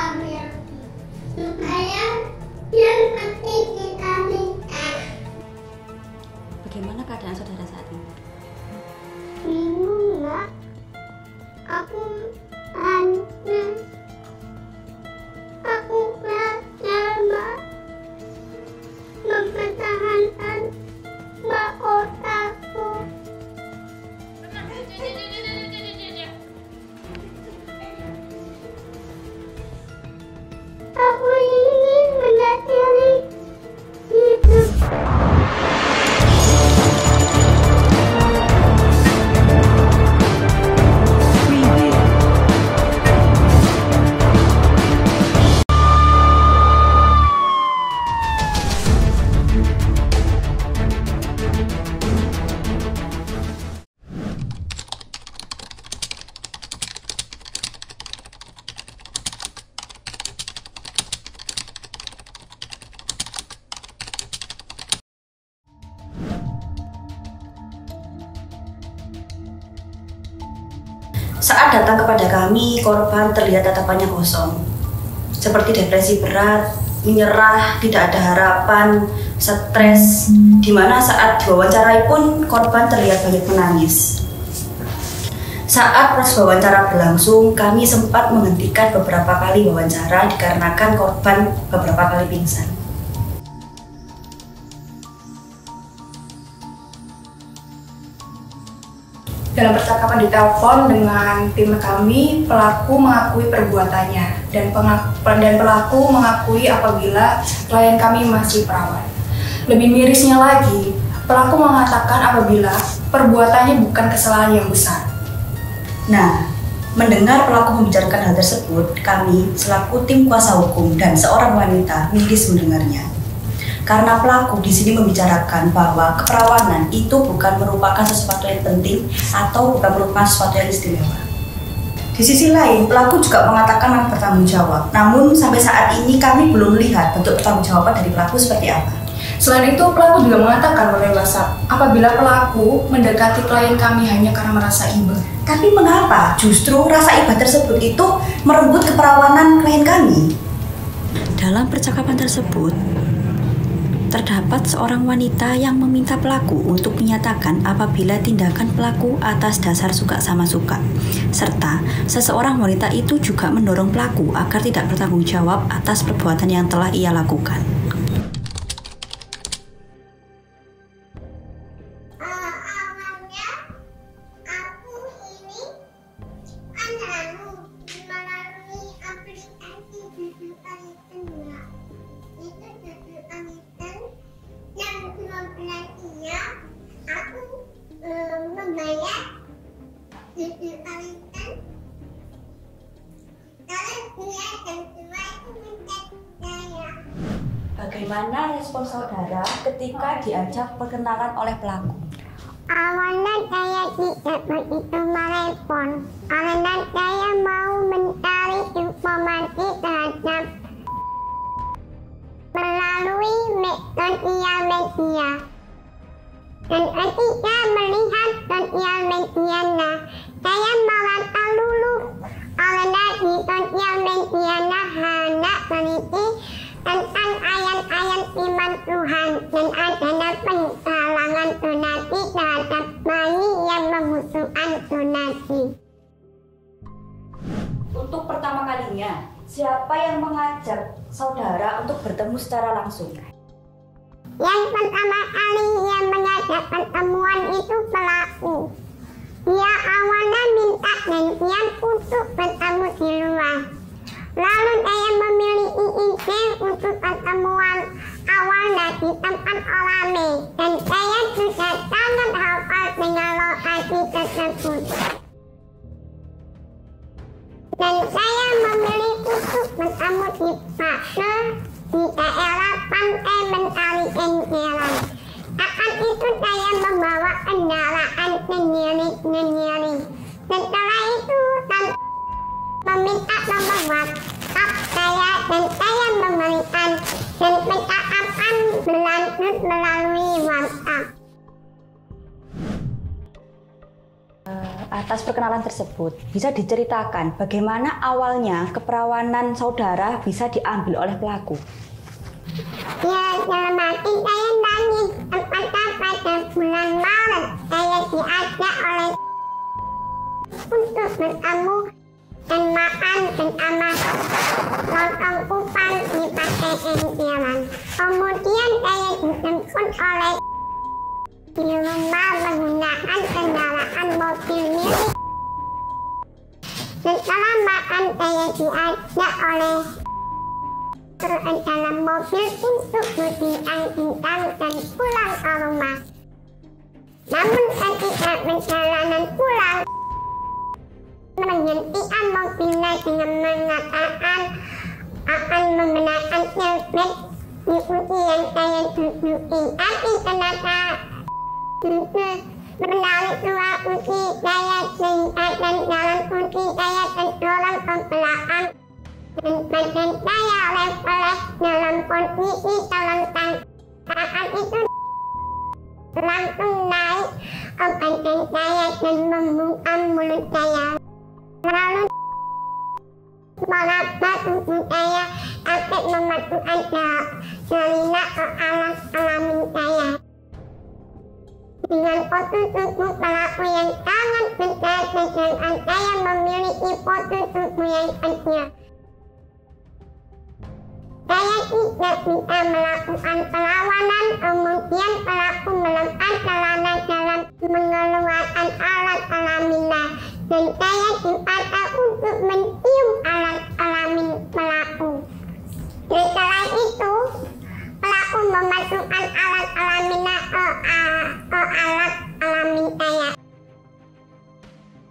hamil supaya yang penting kita nikah. Bagaimana keadaan saudara saat ini? Bingung nggak? Aku hanya aku coba mempertahankan mahkotaku. Aku ingin mengakhiri hidup. Saat datang kepada kami, korban terlihat tatapannya kosong, seperti depresi berat, menyerah, tidak ada harapan, stres, di mana saat diwawancarai pun korban terlihat banyak menangis. Saat proses wawancara berlangsung, kami sempat menghentikan beberapa kali wawancara dikarenakan korban beberapa kali pingsan. Dalam percakapan di telepon dengan tim kami, pelaku mengakui perbuatannya dan pelaku mengakui apabila klien kami masih perawan. Lebih mirisnya lagi, pelaku mengatakan apabila perbuatannya bukan kesalahan yang besar. Nah, mendengar pelaku membicarakan hal tersebut, kami selaku tim kuasa hukum dan seorang wanita miris mendengarnya. Karena pelaku di sini membicarakan bahwa keperawanan itu bukan merupakan sesuatu yang penting atau bukan merupakan sesuatu yang istimewa. Di sisi lain, pelaku juga mengatakan akan bertanggung jawab. Namun sampai saat ini kami belum melihat bentuk pertanggungjawaban dari pelaku seperti apa. Selain itu, pelaku juga mengatakan melalui WhatsApp apabila pelaku mendekati klien kami hanya karena merasa iba. Tapi mengapa justru rasa iba tersebut itu merenggut keperawanan klien kami? Dalam percakapan tersebut, terdapat seorang wanita yang meminta pelaku untuk menyatakan apabila tindakan pelaku atas dasar suka sama suka, serta seseorang wanita itu juga mendorong pelaku agar tidak bertanggung jawab atas perbuatan yang telah ia lakukan. Awalnya aku ini melalui aplikasi Jujur Aliten. Itu Jujur Aliten yang 12-nya aku membayar Jujur Aliten. Kalau dia yang tua itu mencet saya. Bagaimana respon saudara ketika diajak perkenalan oleh pelaku? Awalnya saya tidak begitu merespon karena saya mau mencari informasi terhadap melalui sosial media. Dan ketika melihat sosial medianya, saya merasa luluh karena di sosial medianya hanya berisi tentang ayat-ayat iman Tuhan dan adanya penggalangan donasi terhadap bayi yang membutuhkan donasi. Untuk pertama kalinya, siapa yang mengajak saudara untuk bertemu secara langsung? Yang pertama kali yang mengajak pertemuan itu pelaku. Dia awalnya minta gantian untuk bertemu di luar. Lalu saya memiliki ide untuk pertemuan awalnya di tempat rame dan saya juga sangat hafal dengan lokasi tersebut. Dan saya memilih untuk bertemu di Bake di daerah Pantai Mentari Kenjeran. Saat itu saya membawa kendaraan sendiri. Setelah itu saya meminta nomor WhatsApp saya dan saya memberikan dan percakapan berlanjut melalui WhatsApp. atas perkenalan tersebut. Bisa diceritakan bagaimana awalnya keperawanan saudara bisa diambil oleh pelaku? Ya, dalam hati saya nangis. Tepatnya pada bulan Maret, saya diajak oleh untuk bertemu dan makan bersama lontong kupang di PTN Jalan. Kemudian saya dijemput oleh di rumah menggunakan kendaraan mobil milik. Setelah makan saya diajak oleh dalam mobil untuk berbincang-bincang dan pulang ke rumah. Namun ketika perjalanan pulang, menghentikan mobilnya dengan mengatakan akan menggunakan seatbelt di kursi yang saya duduki. Tapi ternyata menarik dua kursi saya sehingga dan jalan kursi saya terdorong ke belakang dan badan saya oleh dalam posisi terlentang. Saat itu langsung naik ke badan saya dan membuka mulut saya. Lalu meraba tubuh saya sampai memasukkan selinga ke alat kelamin saya. Dengan postur tubuh pelaku yang sangat besar, sedangkan saya memiliki postur tubuh yang kecil. Saya tidak bisa melakukan perlawanan, kemudian pelaku melepas celana dalam mengeluarkan alat kelaminnya, dan saya dipaksa untuk mencium alat kelamin pelaku. Setelah itu, pelaku memasukkan alat kelaminnya ke alat kelamin saya.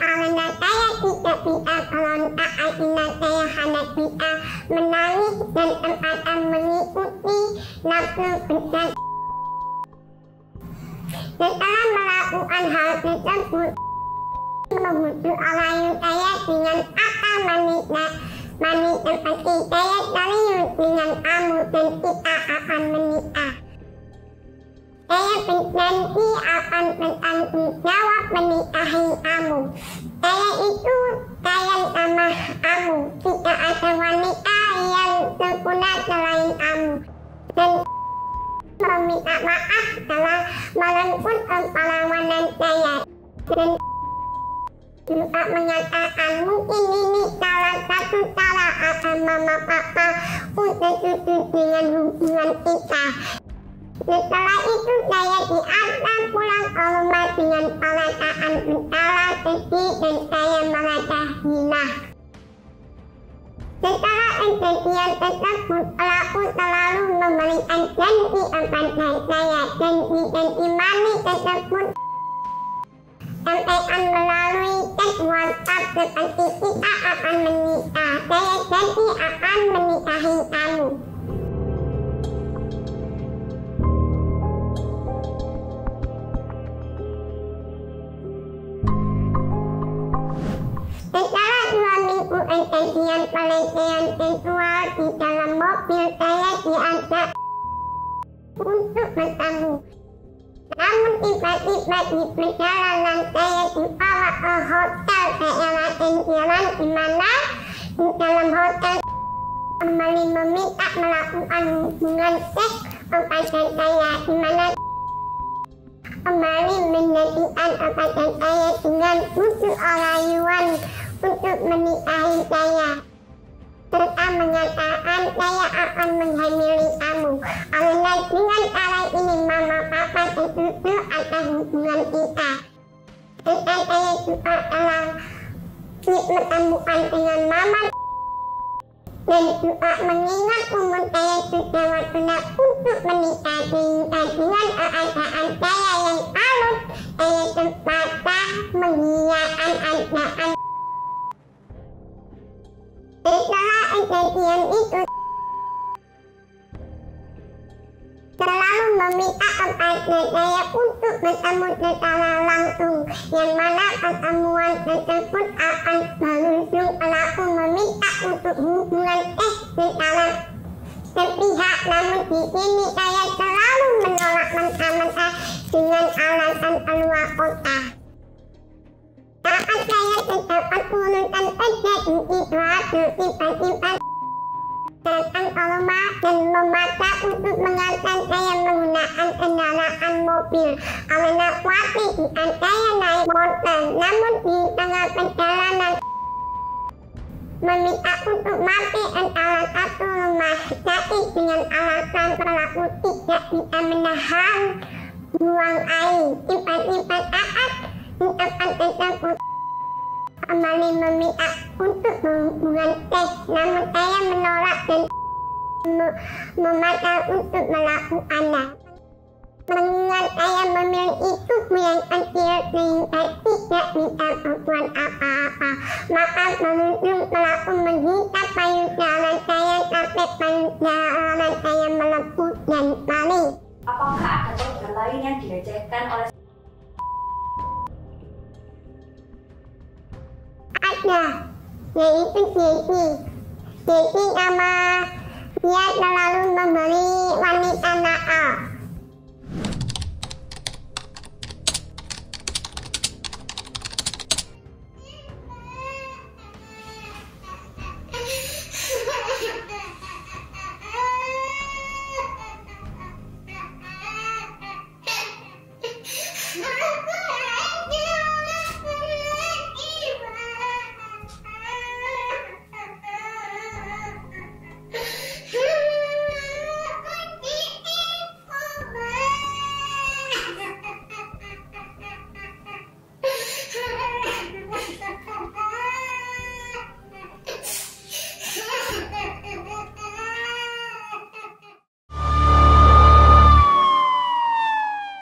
Karena saya tidak bisa berontak, akhirnya saya hanya bisa menangis dan terpaksa mengikuti nafsu besar. Setelah melakukan hal tersebut, membujuk rayu saya dengan kata manis seperti saya serius dengan kamu dan kita akan menikah. Saya berjanji akan bertanggung jawab menikahi kamu. Saya itu sayang sama kamu. Tidak ada wanita yang sempurna selain kamu. Dan meminta maaf telah merenggut perlawanan saya. Dan juga menyatakan mungkin ini salah satu cara agar mama papa untuk setuju dengan hubungan kita. Setelah itu saya diantar pulang ke rumah dengan perasaan bersalah, sedih, dan saya merasa hina. Setelah kejadian tersebut, pelaku selalu memberikan janji kepada saya. Janji manis tersebut sampaikan melalui chat WhatsApp seperti kita akan menikah. Saya janji akan menikahi kamu. Setelah 2 minggu kejadian pelecehan seksual di dalam mobil, saya diajak untuk bertemu. Namun tiba-tiba di perjalanan saya dibawa ke hotel daerah Kenjeran, di mana di dalam hotel kembali meminta melakukan hubungan seks kepada saya, di mana kembali menjadikan kepada saya dengan bujuk rayuan untuk menikahi saya, serta menyatakan saya akan menghamili kamu. Karena dengan cara ini mama papa setuju atas hubungan kita. Serta saya juga telah dipertemukan dengan mama dan juga mengingat umur saya sudah waktunya untuk menikah, sehingga dengan keadaan saya yang halus, saya terpaksa menghilangkan ajakan. Setelah kejadian itu, selalu meminta kepada saya untuk bertemu secara langsung, yang mana pertemuan tersebut akan berujung pelaku meminta untuk hubungan secara sepihak. Namun di sini saya selalu menolak mentah-mentah dengan alasan keluar kota. Saat saya terdapat urutan terjadi itu tiba-tiba datang Allah dan memaksa untuk mengantar saya menggunakan kendaraan mobil. Karena khawatir saya naik motor, namun di tengah perjalanan meminta untuk mampir antara satu rumah sakit dengan alasan pelaku tidak bisa menahan buang air. Tiba-tiba saat ucapan tersebut kembali meminta untuk hubungan tes, namun saya menolak dan memaksa untuk melakukannya. Mengingat saya memiliki tubuh yang kecil sehingga tidak bisa berbuat apa-apa, maka beruntung pelaku menghina payudara saya sampai payudara saya melepuh dan paling. Apakah ada korban lain yang dilecehkan oleh ada, yaitu Jeki. Jeki nama dia selalu memberi wanita